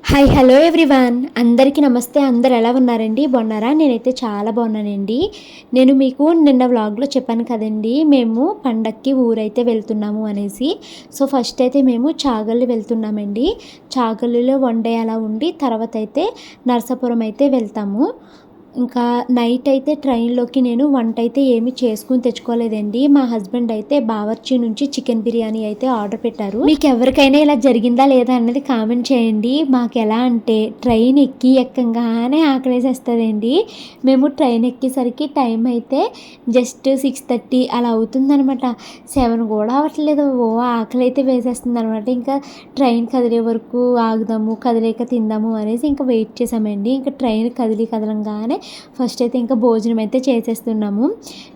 Hi hello everyone, అందరికీ నమస్తే. అందరు ఎలా ఉన్నారండి? బాగున్నారా? నేనైతే చాలా బాగున్నానండి. నేను మీకు నిన్న వ్లాగ్లో చెప్పాను కదండి, మేము పండక్కి ఊరైతే వెళ్తున్నాము అనేసి. సో ఫస్ట్ అయితే మేము చాగల్లి వెళ్తున్నామండి. చాగల్లిలో వన్ డే అలా ఉండి తర్వాత అయితే నరసాపురం అయితే వెళ్తాము. ఇంకా నైట్ అయితే ట్రైన్లోకి నేను వంట అయితే ఏమి చేసుకుని తెచ్చుకోలేదండి. మా హస్బెండ్ అయితే బావర్చి నుంచి చికెన్ బిర్యానీ అయితే ఆర్డర్ పెట్టారు. మీకు ఎవరికైనా ఇలా జరిగిందా లేదా అన్నది కామెంట్ చేయండి. మాకు ఎలా అంటే ట్రైన్ ఎక్కంగానే ఆకలేసేస్తుందండి. మేము ట్రైన్ ఎక్కేసరికి టైం అయితే జస్ట్ 6:30 అలా అవుతుందనమాట. 7 కూడా అవ్వట్లేదు. ఆకలి అయితే వేసేస్తుంది అనమాట. ఇంకా ట్రైన్ కదిలే వరకు ఆగుదాము, కదిలేక తిందాము అనేసి ఇంకా వెయిట్ చేసామండి. ఇంకా ట్రైన్ కదలంగానే ఫస్ట్ అయితే ఇంకా భోజనం అయితే చేసేస్తున్నాము.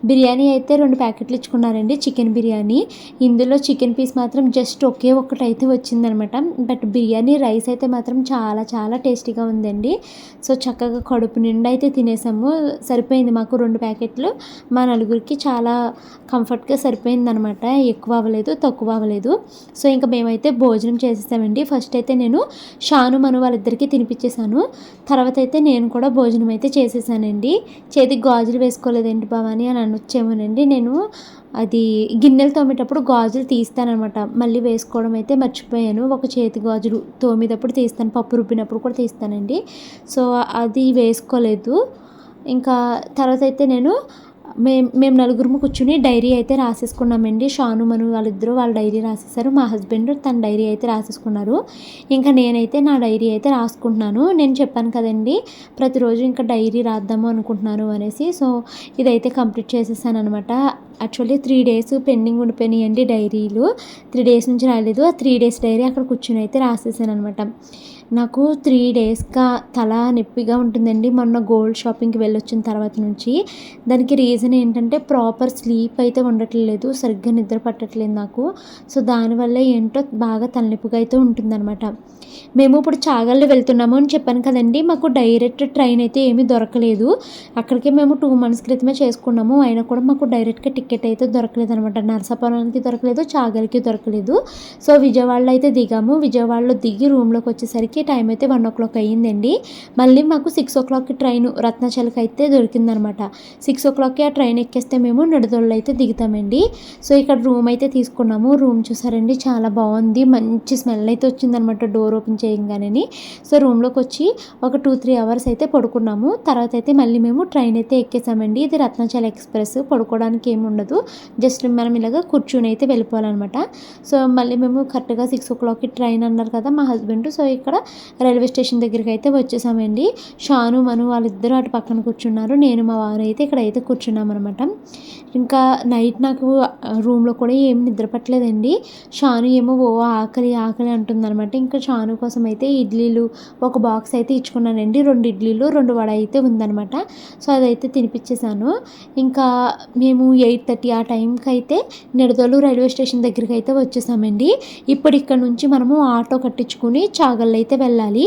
బిర్యానీ అయితే 2 ప్యాకెట్లు ఇచ్చుకున్నారండి, చికెన్ బిర్యానీ. ఇందులో చికెన్ పీస్ మాత్రం జస్ట్ ఒకే ఒక్కటి అయితే వచ్చిందనమాట. బట్ బిర్యానీ రైస్ అయితే మాత్రం చాలా చాలా టేస్టీగా ఉందండి. సో చక్కగా కడుపు నిండా అయితే తినేసాము. సరిపోయింది మాకు 2 ప్యాకెట్లు. మా నలుగురికి చాలా కంఫర్ట్గా సరిపోయింది అనమాట. ఎక్కువ అవ్వలేదు, తక్కువ అవ్వలేదు. సో ఇంకా మేమైతే భోజనం చేసేసామండి. ఫస్ట్ అయితే నేను షాను మను వాళ్ళిద్దరికీ తినిపించేశాను. తర్వాత అయితే నేను కూడా భోజనం అయితే చేసేసానండి. చేతికి గాజులు వేసుకోలేదేంటి భవాని అని అనొచ్చేమోనండి. నేను అది గిన్నెలు తోమేటప్పుడు గాజులు తీస్తానమాట. మళ్ళీ వేసుకోవడం అయితే మర్చిపోయాను. ఒక చేతి గాజులు తోమేటప్పుడు తీస్తాను, పప్పు రుబ్బినప్పుడు కూడా తీస్తానండి. సో అది వేసుకోలేదు. ఇంకా తర్వాత అయితే నేను మేము నలుగురు కూర్చుని డైరీ అయితే రాసేసుకున్నామండి. షాను మను వాళ్ళిద్దరూ వాళ్ళ డైరీ రాసేసారు. మా హస్బెండ్ తన డైరీ అయితే రాసేసుకున్నారు. ఇంకా నేనైతే నా డైరీ అయితే రాసుకుంటున్నాను. నేను చెప్పాను కదండి, ప్రతిరోజు ఇంకా డైరీ రాద్దాము అనుకుంటున్నాను అనేసి. సో ఇదైతే కంప్లీట్ చేసేసాను అనమాట. యాక్చువల్లీ 3 డేస్ పెండింగ్ ఉండిపోయినాయండి డైరీలు. 3 డేస్ నుంచి రాలేదు. ఆ 3 డేస్ డైరీ అక్కడ కూర్చుని అయితే రాసేసాను అనమాట. నాకు 3 డేస్గా తల నొప్పిగా ఉంటుందండి. మొన్న గోల్డ్ షాపింగ్కి వెళ్ళొచ్చిన తర్వాత నుంచి. దానికి రీజన్ ఏంటంటే ప్రాపర్ స్లీప్ అయితే ఉండట్లేదు, సరిగ్గా నిద్ర పట్టట్లేదు నాకు. సో దానివల్ల ఏంటో బాగా తలనొప్పిగా అయితే ఉంటుందన్నమాట. మేము ఇప్పుడు చాగల్లి వెళ్తున్నాము అని చెప్పాను కదండి. మాకు డైరెక్ట్ ట్రైన్ అయితే ఏమీ దొరకలేదు. అక్కడికి మేము 2 months క్రితమే చేసుకున్నాము. అయినా కూడా మాకు డైరెక్ట్గా టికెట్ అయితే దొరకలేదు అనమాట. నరసాపురానికి దొరకలేదు, చాగల్కి దొరకలేదు. సో విజయవాడలో అయితే దిగాము. విజయవాడలో దిగి రూమ్లోకి వచ్చేసరికి టైం అయితే 1 o'clock అయ్యిందండి. మళ్ళీ మాకు 6 o'clock ట్రైన్ రత్నాచల్కి అయితే దొరికిందనమాట. 6 o'clock ఆ ట్రైన్ ఎక్కేస్తే మేము నిడదోళ్ళు అయితే దిగుతామండి. సో ఇక్కడ రూమ్ అయితే తీసుకున్నాము. రూమ్ చూసారండి, చాలా బాగుంది. మంచి స్మెల్ అయితే వచ్చిందనమాట డోర్ ఓపెన్ చేయంగానే. సో రూమ్లోకి వచ్చి ఒక 2-3 hours అయితే పడుకున్నాము. తర్వాత అయితే మళ్ళీ మేము ట్రైన్ అయితే ఎక్కేసామండి. ఇది రత్నాచల్ ఎక్స్ప్రెస్, పడుకోవడానికి ఏమి ఉండదు, జస్ట్ మనం ఇలాగ కూర్చుని అయితే వెళ్ళిపోవాలన్నమాట. సో మళ్ళీ మేము కరెక్ట్గా 6 o'clock ట్రైన్ అన్నారు కదా మా హస్బెండ్. సో ఇక్కడ రైల్వే స్టేషన్ దగ్గరికి అయితే వచ్చేసామండి. షాను మను వాళ్ళిద్దరూ అటు పక్కన కూర్చున్నారు, నేను మా వారు అయితే ఇక్కడ అయితే కూర్చున్నాం అనమాట. ఇంకా నైట్ నాకు రూమ్లో కూడా ఏం నిద్ర పట్టలేదండి. షాను ఏమో ఆకలి ఆకలి అంటుందన్నమాట. ఇంకా షాను కోసం అయితే ఇడ్లీలు ఒక బాక్స్ అయితే ఇచ్చుకున్నానండి. 2 ఇడ్లీలు 2 వడ అయితే ఉందన్నమాట. సో అదైతే తినిపించేశాను. ఇంకా మేము 8:30 ఆ టైంకి అయితే నిడదోలు రైల్వే స్టేషన్ దగ్గరికి అయితే వచ్చేసామండి. ఇప్పుడు ఇక్కడ నుంచి మనము ఆటో కట్టించుకుని చాగల్ అయితే వెళ్ళాలి.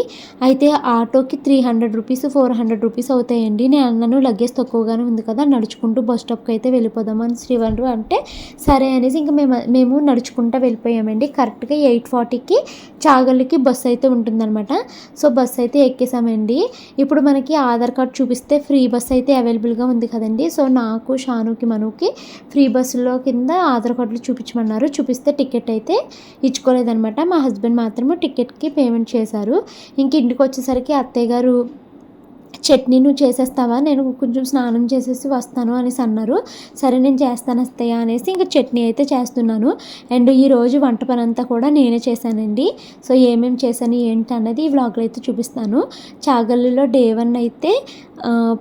అయితే ఆటోకి 300 రూపీస్ 400 రూపీస్ అవుతాయండి. నేను అన్నాను లగేజ్ తక్కువగానే ఉంది కదా, నడుచుకుంటూ బస్ స్టాప్కి అయితే వెళ్ళిపోదామని శ్రీవన్రు అంటే సరే అనేసి ఇంకా మేము నడుచుకుంటూ వెళ్ళిపోయామండి. కరెక్ట్గా 8:40కి చాగల్కి బస్సు అయితే ఉంటుందన్నమాట. సో బస్సు అయితే ఎక్కేసామండి. ఇప్పుడు మనకి ఆధార్ కార్డ్ చూపిస్తే ఫ్రీ బస్సు అయితే అవైలబుల్గా ఉంది కదండి. సో నాకు షానుకి మనుకి ఫ్రీ బస్సులో కింద ఆధార్ కార్డులు చూపించమన్నారు. చూపిస్తే టికెట్ అయితే ఇచ్చుకోలేదనమాట. మా హస్బెండ్ మాత్రమే టికెట్కి పేమెంట్ చేశారు. ఇంక ఇంటికి వచ్చేసరికి అత్తయ్య గారు చట్నీ నువ్వు చేసేస్తావా, నేను కొంచెం స్నానం చేసేసి వస్తాను అనేసి అన్నారు. సరే నేను చేస్తాను అత్తయ్య అనేసి ఇంకా చట్నీ అయితే చేస్తున్నాను. అండ్ ఈరోజు వంట పని అంతా కూడా నేనే చేశానండి. సో ఏమేమి చేశాను ఏంటి అన్నది ఈ వ్లాగ్లో అయితే చూపిస్తాను. చాగల్లిలో డే 1 అయితే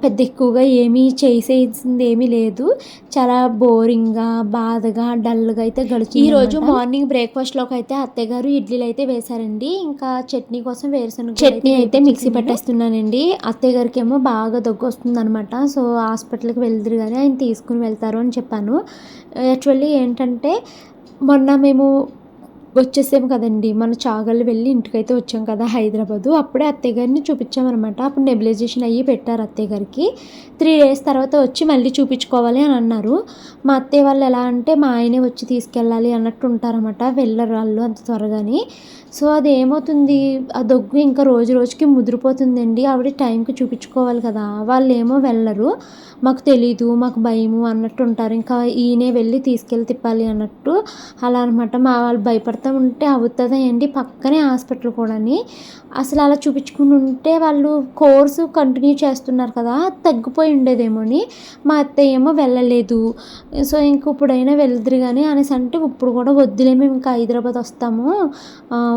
పెద్ద ఎక్కువగా ఏమీ చేసేసింది ఏమీ లేదు. చాలా బోరింగ్గా బాధగా డల్గా అయితే గడిచింది. ఈరోజు మార్నింగ్ బ్రేక్ఫాస్ట్లోకి అయితే అత్తయ్య గారు ఇడ్లీలు అయితే వేశారండి. ఇంకా చట్నీ కోసం వేరుశనగ చట్నీ అయితే మిక్సీ పెట్టేస్తున్నానండి. అత్తయ్య గారికి ఏమో బాగా దగ్గు వస్తుంది అనమాట. సో హాస్పిటల్కి వెళ్తురు కానీ ఆయన తీసుకుని వెళ్తారు అని చెప్పాను. యాక్చువల్లీ ఏంటంటే మొన్న మేము వచ్చేసాము కదండీ! మన చాగళ్ళు వెళ్ళి ఇంటికైతే వచ్చాం కదా హైదరాబాదు. అప్పుడే అత్తయ్య గారిని చూపించామనమాట. అప్పుడు నెబులైజేషన్ అయ్యి పెట్టారు అత్తయ్య గారికి. 3 డేస్ తర్వాత వచ్చి మళ్ళీ చూపించుకోవాలి అని అన్నారు. మా అత్తయ్య వాళ్ళు ఎలా అంటే మా ఆయనే వచ్చి తీసుకెళ్ళాలి అన్నట్టు ఉంటారనమాట. వెళ్ళరు ఆళ్ళు అంత త్వరగాని. సో, అదేమవుతుంది ఆ దగ్గు ఇంకా రోజు రోజుకి ముదిరిపోతుందండి. ఆవిడ టైంకి చూపించుకోవాలి కదా! వాళ్ళేమో వెళ్ళరు. మాకు తెలీదు, మాకు భయము అన్నట్టు ఉంటారు. ఇంకా ఈయనే వెళ్ళి తీసుకెళ్ళి తిప్పాలి అన్నట్టు అలా అనమాట. మా వాళ్ళు భయపడతా ఉంటే అవుతదా ఏంటి పక్కనే హాస్పిటల్ కూడాని. అసలు అలా చూపించుకుని ఉంటే వాళ్ళు కోర్సు కంటిన్యూ చేస్తున్నారు కదా! తగ్గిపోయి ఉండేదేమో అని. మా అత్తయ్య ఏమో వెళ్ళలేదు. సో, ఇంక ఇప్పుడైనా వెళ్దురు గాని అనేసి అంటే ఇప్పుడు కూడా వద్దులే మేము ఇంకా హైదరాబాద్ వస్తాము.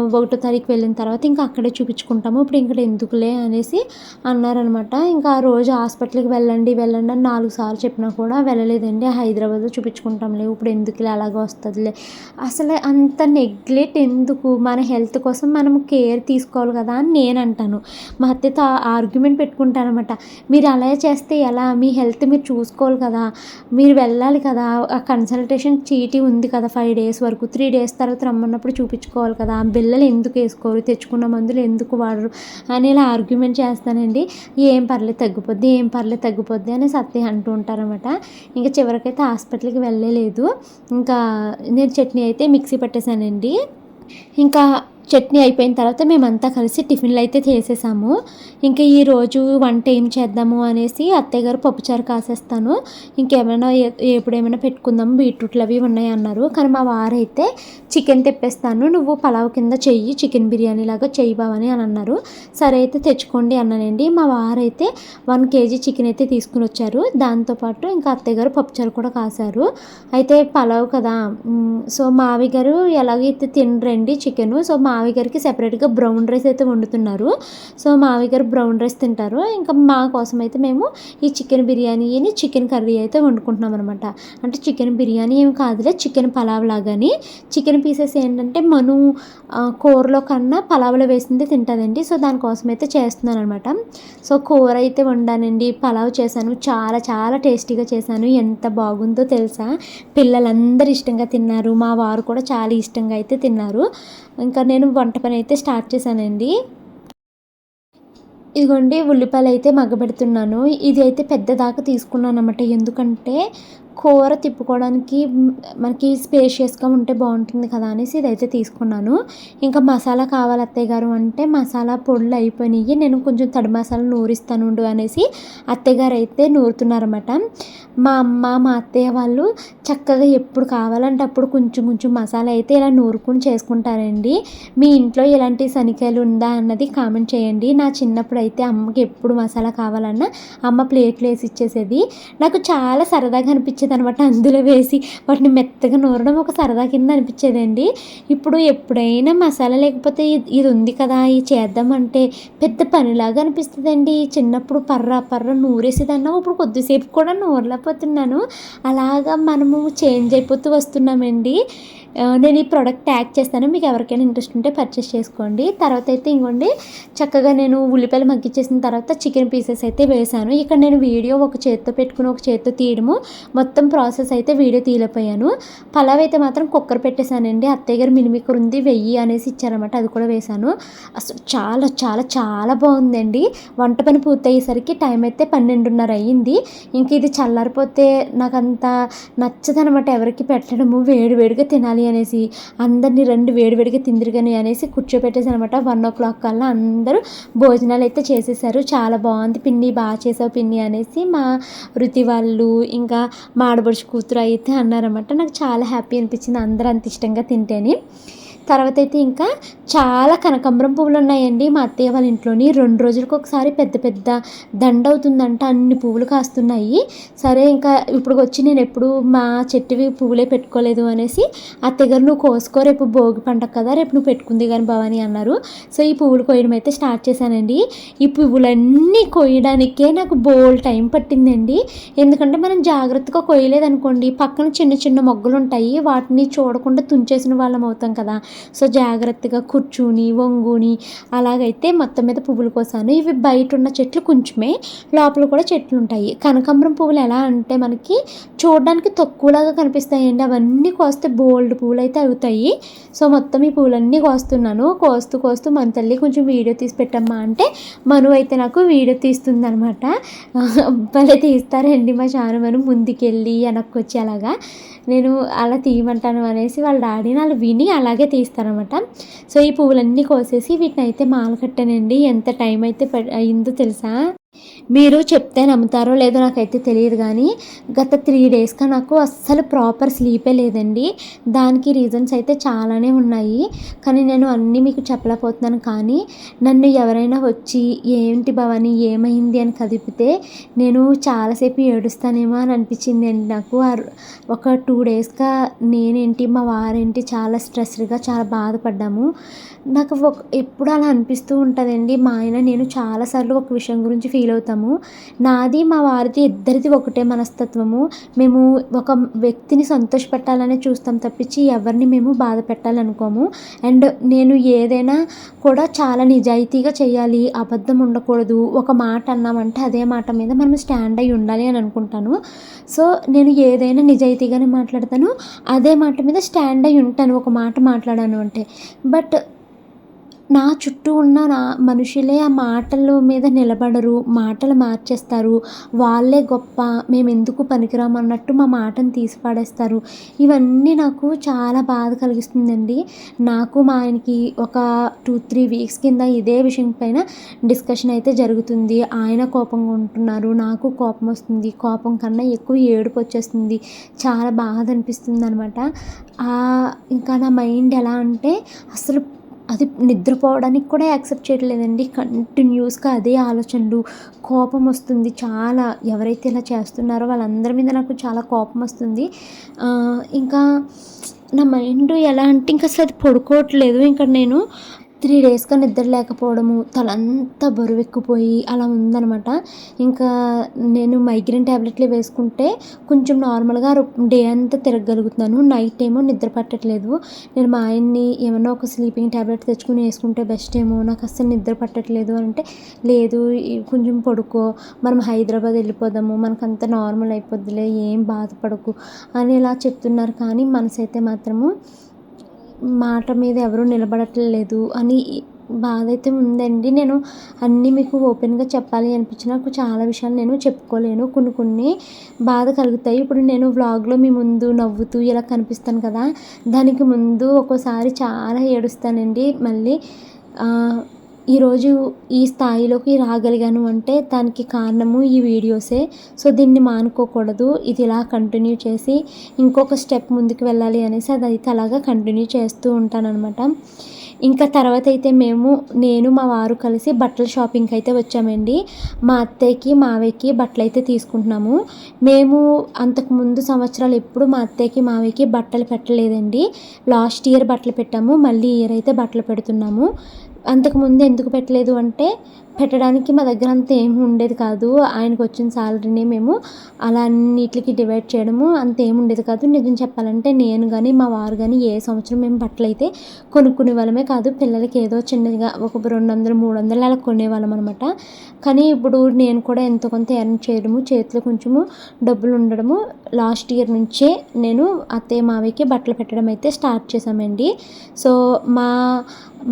1వ తారీఖు వెళ్ళిన తర్వాత ఇంకా అక్కడే చూపించుకుంటాము. ఇప్పుడు ఇక్కడ ఎందుకులే అనేసి అన్నారనమాట. ఇంకా ఆ రోజు హాస్పిటల్‌కి వెళ్ళండి, వెళ్ళండి అని 4 సార్లు చెప్పినా కూడా వెళ్ళలేదండి. హైదరాబాద్‌లో చూపించుకుంటాంలే ఇప్పుడు ఎందుకులే అలాగే వస్తదిలే. అసలు అంత నెగ్లెక్ట్ ఎందుకు? మన హెల్త్ కోసం మనం కేర్ తీసుకోవాలి కదా అని నేనంటాను. మా అత్తయ్యతో ఆర్గ్యుమెంట్ పెట్టుకుంటాననమాట. మీరు అలా చేస్తే ఎలా? మీ హెల్త్ మీరు చూసుకోవాలి కదా! మీరు వెళ్ళాలి కదా! ఆ కన్సల్టేషన్ చీటీ ఉంది కదా 5 డేస్ వరకు. 3 డేస్ తర్వాత రమ్మన్నప్పుడు చూపించుకోవాలి కదా! బిళ్ళలు ఎందుకు వేసుకోరు? తెచ్చుకున్న మందులు ఎందుకు వాడరు? అని ఇలా ఆర్గ్యుమెంట్ చేస్తానండి. ఏం పర్లేదు తగ్గిపోద్ది, ఏం పర్లేదు తగ్గిపోద్ది అనేసి అత్తయ్య అంటూ ఉంటారనమాట. ఇంక చివరికైతే హాస్పిటల్‌కి వెళ్ళలేదు. ఇంకా నేను చట్నీ అయితే మిక్సీ పట్టేసానండి. ఇంకా చట్నీ అయిపోయిన తర్వాత మేమంతా కలిసి టిఫిన్‌లు అయితే చేసేసాము. ఇంకా ఈరోజు వంట ఏం చేద్దాము అనేసి అత్తయ్య గారు పప్పుచారు కాసేస్తాను. ఇంకేమైనా ఎప్పుడేమైనా పెట్టుకుందాం బీట్రూట్లు అవి ఉన్నాయి అన్నారు. కానీ మా వారైతే చికెన్ తెప్పేస్తాను. నువ్వు పలావ్ కింద చెయ్యి చికెన్ బిర్యానీ లాగా చెయ్యి బావని అని అన్నారు. సరే అయితే తెచ్చుకోండి అన్నానండి. మా వారైతే 1 కేజీ చికెన్ అయితే తీసుకుని వచ్చారు. దాంతోపాటు ఇంకా అత్తయ్య గారు పప్పుచారు కూడా కాశారు. అయితే పలావ్ కదా! సో, మావి గారు ఎలాగైతే తినరండి చికెను. సో, మావి గారికి సెపరేట్‌గా బ్రౌన్ రైస్ అయితే వండుతున్నారు. సో, మావి గారు బ్రౌన్ రైస్ తింటారు. ఇంకా మా కోసం అయితే మేము ఈ చికెన్ బిర్యానీని చికెన్ కర్రీ అయితే వండుకుంటున్నాం అనమాట. అంటే చికెన్ బిర్యానీ ఏమి కాదులే చికెన్ పలావ్ లాగాని. చికెన్ పీసెస్ ఏంటంటే మను కూరలో కన్నా పలావ్‌లో వేసిందే తింటదండి. సో, దానికోసం అయితే చేస్తున్నాననమాట. సో, కూర అయితే వండానండి. పలావ్ చేశాను. చాలా చాలా టేస్టీగా చేశాను. ఎంత బాగుందో తెలుసా? పిల్లలందరూ ఇష్టంగా తిన్నారు. మా వారు కూడా చాలా ఇష్టంగా అయితే తిన్నారు. ఇంకా నేను వంట పని అయితే స్టార్ట్ చేశానండి. ఇదిగోండి ఉల్లిపాయలు అయితే మగ్గబెడుతున్నాను. ఇది అయితే పెద్ద దాకా తీసుకున్నాను అన్నమాట. ఎందుకంటే కూర తిప్పుకోవడానికి మనకి స్పేషియస్‌గా ఉంటే బాగుంటుంది కదా అనేసి ఇదైతే తీసుకున్నాను. ఇంకా మసాలా కావాలి అత్తయ్య గారు అంటే మసాలా పొడులు అయిపోయినాయి. నేను కొంచెం తడి మసాలా నూరిస్తాను ఉండు అనేసి అత్తయ్య గారు అయితే నూరుతున్నారన్నమాట. మా అమ్మ, మా అత్తయ్య వాళ్ళు చక్కగా ఎప్పుడు కావాలంటే అప్పుడు కొంచెం కొంచెం మసాలా అయితే ఇలా నూరుకొని చేసుకుంటారండి. మీ ఇంట్లో ఇలాంటి సనికాయలు ఉందా అన్నది కామెంట్ చేయండి. నా చిన్నప్పుడు అయితే అమ్మకి ఎప్పుడు మసాలా కావాలన్నా అమ్మ ప్లేట్లు వేసి ఇచ్చేసేది. నాకు చాలా సరదాగా అనిపించేదనమాట. అందులో వేసి వాటిని మెత్తగా నూరడం ఒక సరదా కింద అనిపించేదండి. ఇప్పుడు ఎప్పుడైనా మసాలా లేకపోతే ఇది ఉంది కదా ఇది చేద్దామంటే పెద్ద పనిలాగా అనిపిస్తుందండి. చిన్నప్పుడు పర్ర నూరేసేదన్నా ఇప్పుడు కొద్దిసేపు కూడా నూరలేకపోతున్నాను. అలాగా మనము చేంజ్ అయిపోతూ వస్తున్నామండి. నేను ఈ ప్రోడక్ట్ ట్యాగ్ చేస్తాను. మీకు ఎవరికైనా ఇంట్రెస్ట్ ఉంటే పర్చేస్ చేసుకోండి. తర్వాత అయితే ఇంకోండి చక్కగా నేను ఉల్లిపాయలు మగ్గిచ్చేసిన తర్వాత చికెన్ పీసెస్ అయితే వేశాను. ఇక్కడ నేను వీడియో ఒక చేత్తో పెట్టుకుని ఒక చేత్తో తీయడము మొత్తం ప్రాసెస్ అయితే వీడియో తీయలేకపోయాను. పలావ్ అయితే మాత్రం కుక్కర్ పెట్టేశానండి. అత్తయ్య గారు మినిమిక్కర్ ఉంది వెయ్యి అనేసి ఇచ్చారన్నమాట. అది కూడా వేశాను. అసలు చాలా చాలా చాలా బాగుందండి. వంట పని పూర్తయ్యేసరికి టైం అయితే 12:30 అయ్యింది. ఇంక ఇది చల్లారిపోతే నాకంత నచ్చదనమాట ఎవరికి పెట్టడము. వేడివేడిగా తినాలి అనేసి అందరినీ రండి వేడివేడిగా తిందిరు కానీ అనేసి కూర్చోపెట్టేసాను అనమాట. 1:00 కల్లా అందరూ భోజనాలు అయితే చేసేసారు. చాలా బాగుంది పిన్ని బాగా చేసావు పిన్ని అనేసి మా వృత్తి వాళ్ళు ఇంకా మా ఆడపడుచు కూతురు అయితే అన్నారన్నమాట. నాకు చాలా హ్యాపీ అనిపించింది అందరూ అంత ఇష్టంగా తింటేనే. తర్వాత అయితే ఇంకా చాలా కనకాంబరం పువ్వులు ఉన్నాయండి మా అత్తయ్య వాళ్ళ ఇంట్లోని. 2 రోజులకు ఒకసారి పెద్ద పెద్ద దండ అవుతుందంట. అన్ని పువ్వులు కాస్తున్నాయి. సరే ఇంకా ఇప్పుడు వచ్చి నేను ఎప్పుడు మా చెట్టువి పువ్వులే పెట్టుకోలేదు అనేసి అత్తయ్య గారు నువ్వు కోసుకో రేపు భోగి పండగ కదా రేపు నువ్వు పెట్టుకుంది కానీ భవాని అన్నారు. సో ఈ పువ్వులు కోయడం అయితే స్టార్ట్ చేశానండి. ఈ పువ్వులన్నీ కోయడానికే నాకు బోల్ టైం పట్టిందండి. ఎందుకంటే మనం జాగ్రత్తగా కోయలేదనుకోండి పక్కన చిన్న చిన్న మొగ్గలు ఉంటాయి. వాటిని చూడకుండా తుంచేసిన వాళ్ళం అవుతాం కదా. సో జాగ్రత్తగా కూర్చుని వంగుని అలాగైతే మొత్తం మీద పువ్వులు కోసాను. ఇవి బయట ఉన్న చెట్లు కొంచెమే, లోపల కూడా చెట్లు ఉంటాయి. కనకాంబరం పువ్వులు ఎలా అంటే మనకి చూడడానికి తక్కువలాగా కనిపిస్తాయండి, అవన్నీ కోస్తే బోల్డ్ పువ్వులు అయితే అవుతాయి. సో మొత్తం ఈ పువ్వులన్నీ కోస్తున్నాను. కోస్తూ మన తల్లి కొంచెం వీడియో తీసి పెట్టమ్మా అంటే మను అయితే నాకు వీడియో తీస్తుంది అనమాట. భలే తీస్తారండి మా చానుమను, ముందుకెళ్ళి వెనక్కి వచ్చి అలాగా. నేను అలా తీయమంటాను అనేసి వాళ్ళ డాడీని అలా విని అలాగే తీస్తారనమాట. సో ఈ పువ్వులన్నీ కోసేసి వీటిని అయితే మాల కట్టానండి. ఎంత టైం అయితే అయిందో తెలుసా? మీరు చెప్తే నమ్ముతారో లేదో నాకైతే తెలియదు, కానీ గత 3 డేస్గా నాకు అస్సలు ప్రాపర్ స్లీపే లేదండి. దానికి రీజన్స్ అయితే చాలానే ఉన్నాయి, కానీ నేను అన్నీ మీకు చెప్పలేకపోతున్నాను. కానీ నన్ను ఎవరైనా వచ్చి ఏంటి భవాని ఏమైంది అని కదిపితే నేను చాలాసేపు ఏడుస్తానేమో అని అనిపించింది అండి నాకు. ఒక 2 డేస్గా నేనేంటి మా వారేంటి చాలా స్ట్రెస్డ్గా చాలా బాధపడ్డాము. నాకు ఎప్పుడు అలా అనిపిస్తూ ఉంటుందండి. మా ఆయన నేను చాలాసార్లు ఒక విషయం గురించి ఫీల్ అవుతాము. నాది మా వారిది ఇద్దరిది ఒకటే మనస్తత్వము. మేము ఒక వ్యక్తిని సంతోషపెట్టాలనే చూస్తాం తప్పించి ఎవరిని మేము బాధ పెట్టాలనుకోము. అండ్ నేను ఏదైనా కూడా చాలా నిజాయితీగా చేయాలి, అబద్ధం ఉండకూడదు. ఒక మాట అన్నామంటే అదే మాట మీద మనం స్టాండ్ అయి ఉండాలి అని అనుకుంటాను. సో నేను ఏదైనా నిజాయితీగానే మాట్లాడతాను, అదే మాట మీద స్టాండ్ అయి ఉంటాను ఒక మాట మాట్లాడాను అంటే. బట్ నా చుట్టూ ఉన్న మనుషులే ఆ మాటల మీద నిలబడరు, మాటలు మార్చేస్తారు. వాళ్ళే గొప్ప, మేమెందుకు పనికిరాము అన్నట్టు మా మాటను తీసి పడేస్తారు. ఇవన్నీ నాకు చాలా బాధ కలిగిస్తుందండి. నాకు మా ఆయనకి ఒక 2-3 వీక్స్ కింద ఇదే విషయం పైన డిస్కషన్ అయితే జరుగుతుంది. ఆయన కోపంగా ఉంటున్నారు, నాకు కోపం వస్తుంది. కోపం కన్నా ఎక్కువ ఏడుపు వచ్చేస్తుంది. చాలా బాధ అనిపిస్తుంది అనమాట. ఇంకా నా మైండ్ ఎలా అంటే అసలు అది నిద్రపోవడానికి కూడా యాక్సెప్ట్ చేయట్లేదండి. కంటిన్యూస్గా అదే ఆలోచనలు, కోపం వస్తుంది చాలా. ఎవరైతే ఇలా చేస్తున్నారో వాళ్ళందరి మీద నాకు చాలా కోపం వస్తుంది. ఇంకా నా మైండ్ ఎలా అంటే ఇంకా అసలు అది పడుకోవట్లేదు. ఇంకా నేను 3 డేస్గా నిద్ర లేకపోవడము, తలంతా బరువెక్కిపోయి అలా ఉందనమాట. ఇంకా నేను మైగ్రేన్ ట్యాబ్లెట్లు వేసుకుంటే కొంచెం నార్మల్గా డే అంతా తిరగగలుగుతున్నాను. నైట్ ఏమో నిద్ర పట్టట్లేదు. నేను మా ఆయన్ని ఏమన్నా ఒక స్లీపింగ్ ట్యాబ్లెట్ తెచ్చుకుని వేసుకుంటే బెస్ట్ ఏమో, నాకు అస్సలు నిద్ర పట్టట్లేదు అంటే, లేదు కొంచెం పడుకో, మనం హైదరాబాద్ వెళ్ళిపోదాము, మనకంతా నార్మల్ అయిపోద్దిలే, ఏం బాధపడకు అని ఇలా చెప్తున్నారు. కానీ మనసు అయితే మాత్రము మాట మీద ఎవరూ నిలబడట్లేదు అని బాధ అయితే ఉందండి. నేను అన్నీ మీకు ఓపెన్గా చెప్పాలి అనిపించిన నాకు చాలా విషయాలు నేను చెప్పుకోలేను. కొన్ని బాధ కలుగుతాయి. ఇప్పుడు నేను వ్లాగ్లో మీ ముందు నవ్వుతూ ఇలా కనిపిస్తాను కదా, దానికి ముందు ఒక్కోసారి చాలా ఏడుస్తానండి. మళ్ళీ ఈరోజు ఈ స్థాయిలోకి రాగలిగాను అంటే దానికి కారణము ఈ వీడియోసే. సో దీన్ని మానుకోకూడదు, ఇది ఇలా కంటిన్యూ చేసి ఇంకొక స్టెప్ ముందుకు వెళ్ళాలి అనేసి అదైతే అలాగా కంటిన్యూ చేస్తూ ఉంటానన్నమాట. ఇంకా తర్వాత అయితే నేను మా వారు కలిసి బట్టల షాపింగ్కి అయితే వచ్చామండి. మా అత్తయ్యకి మావయ్యకి బట్టలు అయితే తీసుకుంటున్నాము. మేము అంతకుముందు సంవత్సరాలు ఎప్పుడు మా అత్తయ్యకి మావయ్యకి బట్టలు పెట్టలేదండి. లాస్ట్ ఇయర్ బట్టలు పెట్టాము, మళ్ళీ ఇయర్ అయితే బట్టలు పెడుతున్నాము. అంతకుముందు ఎందుకు పెట్టలేదు అంటే పెట్టడానికి మా దగ్గర అంత ఏమి ఉండేది కాదు. ఆయనకు వచ్చిన శాలరీని మేము అలా అన్నిటికి డివైడ్ చేయడము అంత ఏమి ఉండేది కాదు. నిజం చెప్పాలంటే నేను కానీ మా వారు కానీ ఏ సంవత్సరం మేము బట్టలు అయితే కొనుక్కునే వాళ్ళమే కాదు. పిల్లలకి ఏదో చిన్నదిగా ఒక 200-300 అలా కొనేవాళ్ళం అనమాట. కానీ ఇప్పుడు నేను కూడా ఎంతో కొంత ఎర్న్ చేయడము, చేతిలో కొంచెము డబ్బులు ఉండడము, లాస్ట్ ఇయర్ నుంచే నేను అత్తయ్య మావయ్యకి బట్టలు పెట్టడం అయితే స్టార్ట్ చేశామండి. సో మా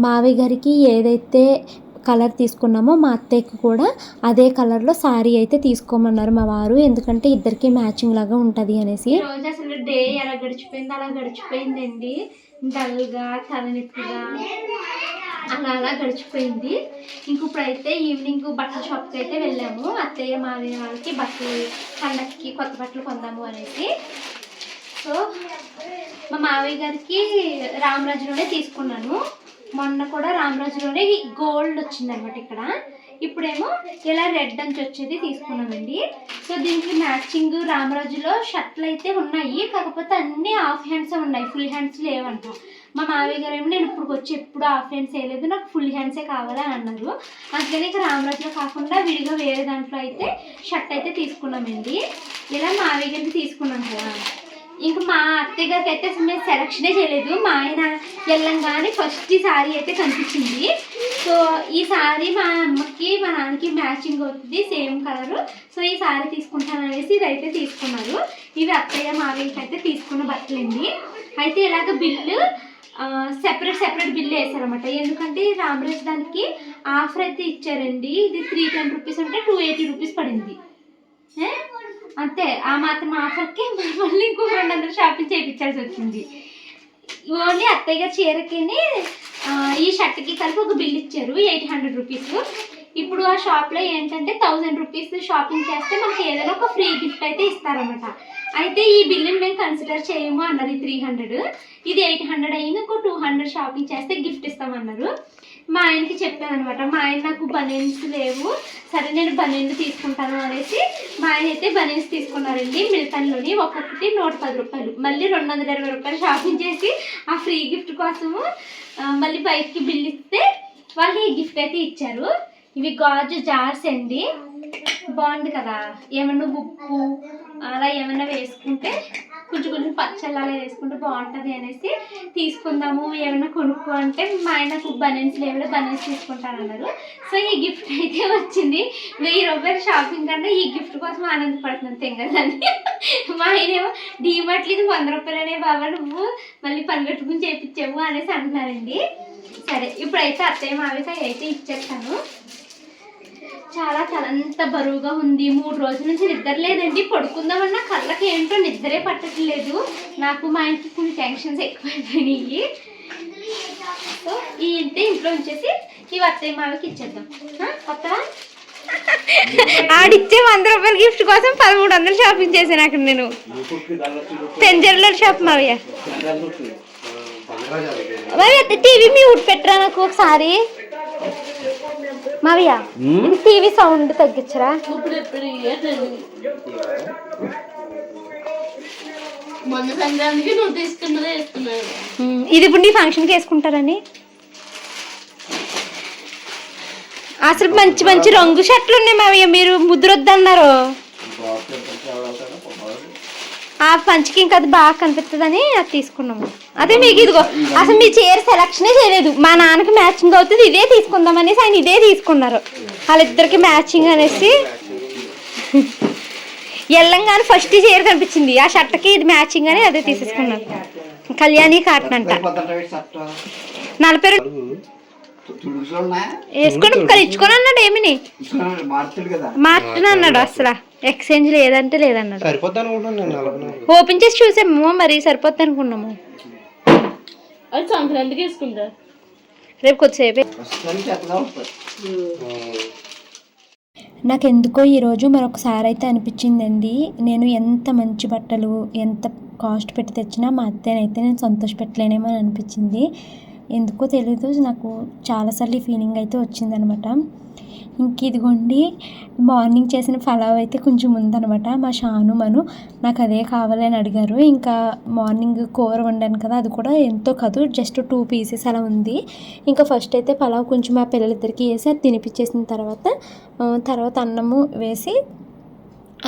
మావయ్య గారికి ఏదైతే కలర్ తీసుకున్నామో మా అత్తయ్యకి కూడా అదే కలర్లో శారీ అయితే తీసుకోమన్నారు మా వారు, ఎందుకంటే ఇద్దరికి మ్యాచింగ్ లాగా ఉంటుంది అనేసి. రోజు అసలు డే ఎలా గడిచిపోయింది అలా గడిచిపోయిందండి. డల్గా తలనొప్పిగా అలా గడిచిపోయింది. ఇప్పుడైతే ఈవినింగ్ బట్టల షాప్కి అయితే వెళ్ళాము. అత్తయ్య మావయ్య వాళ్ళకి బట్టలు, పండక్కి కొత్త బట్టలు కొందాము అనేసి. సో మా మావయ్య గారికి రామరాజులోనే తీసుకున్నాను. మొన్న కూడా రామరాజులోనే గోల్డ్ వచ్చిందనమాట ఇక్కడ. ఇప్పుడేమో ఇలా రెడ్ అంచు వచ్చేది తీసుకున్నామండి. సో దీనికి మ్యాచింగ్ రామరాజులో షర్ట్లు అయితే ఉన్నాయి, కాకపోతే అన్నీ హాఫ్ హ్యాండ్సే ఉన్నాయి, ఫుల్ హ్యాండ్స్ లేవంట. మా మావయ్య గారు ఏమో నేను ఇప్పుడు వచ్చి ఎప్పుడు హాఫ్ హ్యాండ్స్ వేయలేదు, నాకు ఫుల్ హ్యాండ్సే కావాలి అని అన్నారు. అందుకని ఇక రామరాజులో కాకుండా విడిగా వేరే దాంట్లో అయితే షర్ట్ అయితే తీసుకున్నామండి. ఇలా మావయ్య గారికి తీసుకున్నాం కదా. ఇంకా మా అత్తయ్య గారికి అయితే అసలు మేము సెలక్షనే చేయలేదు. మా ఆయన వెళ్ళంగానే ఫస్ట్ ఈ సారీ అయితే కనిపించింది. సో ఈ సారీ మా అమ్మకి మా నాన్నకి మ్యాచింగ్ అవుతుంది, సేమ్ కలరు. సో ఈ సారీ తీసుకుంటాను అనేసి ఇదైతే తీసుకున్నారు. ఇవి అత్తయ్య మావయ్యకి అయితే తీసుకున్న బట్టలండి. అయితే ఇలాగ బిల్లు సెపరేట్ బిల్లు వేసారనమాట. ఎందుకంటే రామరాజ్ దానికి ఆఫర్ అయితే ఇచ్చారండి. ఇది 310 రూపీస్ అంటే 280 రూపీస్ పడింది అంతే. ఆ మాత్రం ఆఫర్కి మళ్ళీ ఇంకో 200 షాపింగ్ చేయించాల్సి వచ్చింది. ఓన్లీ అత్తయ్య గారి చీరకి ఈ షర్ట్కి కలిపి ఒక బిల్ ఇచ్చారు 800 రూపీస్. ఇప్పుడు ఆ షాప్లో ఏంటంటే 1000 రూపీస్ షాపింగ్ చేస్తే మనకి ఏదైనా ఒక ఫ్రీ గిఫ్ట్ అయితే ఇస్తారన్నమాట. అయితే ఈ బిల్లుని మేము కన్సిడర్ చేయము అన్నారు. 300 ఇది 800 అయింది, ఇంకో 200 షాపింగ్ చేస్తే గిఫ్ట్ ఇస్తామన్నారు. మా ఆయనకి చెప్పాను అనమాట. మా ఆయన నాకు బనీన్స్ లేవు, సరే నేను బనీన్లు తీసుకుంటాను అనేసి మా ఆయన అయితే బనీన్స్ తీసుకున్నారండి. మిల్టన్లోని ఒక్కొక్కటి 110 రూపాయలు. మళ్ళీ 220 రూపాయలు షాపింగ్ చేసి ఆ ఫ్రీ గిఫ్ట్ కోసము మళ్ళీ బయటికి బిల్ ఇస్తే వాళ్ళు ఈ గిఫ్ట్ అయితే ఇచ్చారు. ఇవి గాజు జార్స్ అండి, బాగుంది కదా. ఏమన్నా ఉప్పు అలా ఏమన్నా వేసుకుంటే కొంచెం పచ్చళ్ళు అలా వేసుకుంటే బాగుంటుంది అనేసి తీసుకుందాము, ఏమైనా కొనుక్కో అంటే మా ఆయనకు బనీన్స్ లేవు, బనీన్స్ తీసుకుంటానన్నారు. సో ఈ గిఫ్ట్ అయితే వచ్చింది. 1000 రూపాయలు షాపింగ్ కన్నా ఈ గిఫ్ట్ కోసం ఆనందపడుతున్నాను తెంగదని. మా ఆయనేమో డీమార్ట్లు ఇది 100 రూపాయలనే బాబా నువ్వు మళ్ళీ పని కట్టుకుని చేయించావు అనేసి అంటున్నారండి. సరే ఇప్పుడైతే అత్తయ్య మావిక అయితే ఇచ్చేస్తాను. చాలా అంత బరువుగా ఉంది. 3 రోజుల నుంచి నిద్ర లేదండి. పడుకుందామన్నా కళ్ళకి ఏంటో నిద్రే పట్టట్లేదు. నాకు మా ఇంటికి కొన్ని టెన్షన్స్ ఎక్కువైపోయినాయి. సో ఈ ఇంట్లో ఉంచేసి ఇవి అత్తయ్య మావికి ఇచ్చేద్దాం. కొత్తగా ఆడిచ్చే 100 రూపాయల గిఫ్ట్ కోసం 1300 షాపింగ్ చేశాను అక్కడ నేను. పెంజర్ల షాప్ మావయ్య. టీవీ మ్యూట్ పెట్టరా నాకు ఒకసారి మావయ్య. టీవీ సౌండ్ తగ్గించరా. ఇది ఇప్పుడు నీ ఫంక్షన్కి వేసుకుంటారని. అసలు మంచి రంగు షర్ట్లు ఉన్నాయి మావయ్య, మీరు ముద్రొద్దన్నారు. ఆ పంచికి ఇంకా అది బాగా కనిపిస్తుందని అది తీసుకున్నాము. అదే మీకు ఇదిగో అసలు మీ చీర సెలక్షనే చేయలేదు. మా నాన్నకి మ్యాచింగ్ అవుతుంది ఇదే తీసుకుందాం అనేసి ఆయన ఇదే తీసుకున్నారు. వాళ్ళిద్దరికి మ్యాచింగ్ అనేసి వెళ్ళంగానే ఫస్ట్ చీర కనిపించింది, ఆ షర్ట్కి ఇది మ్యాచింగ్ అని అదే తీసేసుకున్నారు. కళ్యాణి కాటన్ అంట 40 వేసుకొని ఇచ్చుకొని అన్నాడు. ఏమిని మార్చిన అన్నాడు. అసలు ఎక్స్చేంజ్ లేదంటే లేదన్నాడు. ఓపెన్ చేసి చూసాము, మరి సరిపోద్ది అనుకున్నాము. అది సంక్రాంతికి వేసుకుంటా, రేపు కొద్దిసేపు. నాకెందుకో ఈరోజు మరొకసారి అయితే అనిపించిందండి, నేను ఎంత మంచి బట్టలు ఎంత కాస్ట్ పెట్టి తెచ్చినా మా అత్తయ్యనైతే నేను సంతోషపెట్టలేనేమో అని అనిపించింది. ఎందుకో తెలీదు, నాకు చాలాసార్లు ఈ ఫీలింగ్ అయితే వచ్చిందనమాట. ఇంక ఇదిగోండి మార్నింగ్ చేసిన పలావ్ అయితే కొంచెం ఉందనమాట. మా షాను మను నాకు అదే కావాలని అడిగారు. ఇంకా మార్నింగ్ కూర వండాను కదా, అది కూడా ఎంతో కాదు, జస్ట్ 2 పీసెస్ అలా ఉంది. ఇంకా ఫస్ట్ అయితే పలావ్ కొంచెం మా పిల్లలిద్దరికి వేసి అది తినిపించేసిన తర్వాత అన్నము వేసి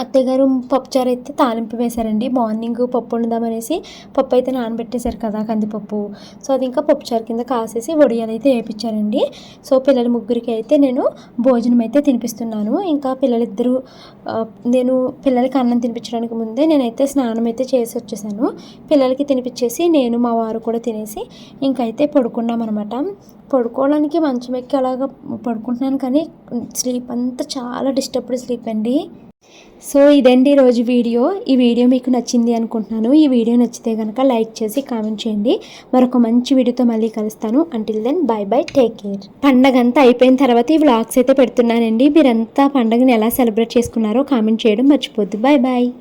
అత్తయ్య గారు పప్పుచారు అయితే తాలింపు వేశారండి. మార్నింగ్ పప్పు వండుదామనేసి పప్పు అయితే నానబెట్టేశారు కదా, కందిపప్పు. సో అది ఇంకా పప్పుచారు కింద కాసేసి వడియాలు అయితే వేయించారండి. సో పిల్లల ముగ్గురికి అయితే నేను భోజనం అయితే తినిపిస్తున్నాను. ఇంకా పిల్లలిద్దరూ నేను పిల్లలకి అన్నం తినిపించడానికి ముందే నేనైతే స్నానం అయితే చేసి వచ్చేసాను. పిల్లలకి తినిపించేసి నేను మా వారు కూడా తినేసి ఇంకైతే పడుకున్నామన్నమాట. పడుకోవడానికి మంచం ఎక్కి అలాగా పడుకుంటున్నాను, కానీ స్లీప్ అంతా చాలా డిస్టర్బ్డ్ స్లీప్ అండి. సో ఇదండి ఈరోజు వీడియో. ఈ వీడియో మీకు నచ్చింది అనుకుంటున్నాను. ఈ వీడియో నచ్చితే కనుక లైక్ చేసి కామెంట్ చేయండి. మరొక మంచి వీడియోతో మళ్ళీ కలుస్తాను. Until then bye take care. పండగ అంతా అయిపోయిన తర్వాత ఈ వ్లాగ్స్ అయితే పెడుతున్నానండి. మీరంతా పండగని ఎలా సెలబ్రేట్ చేసుకున్నారో కామెంట్ చేయడం మర్చిపోద్దు. బాయ్.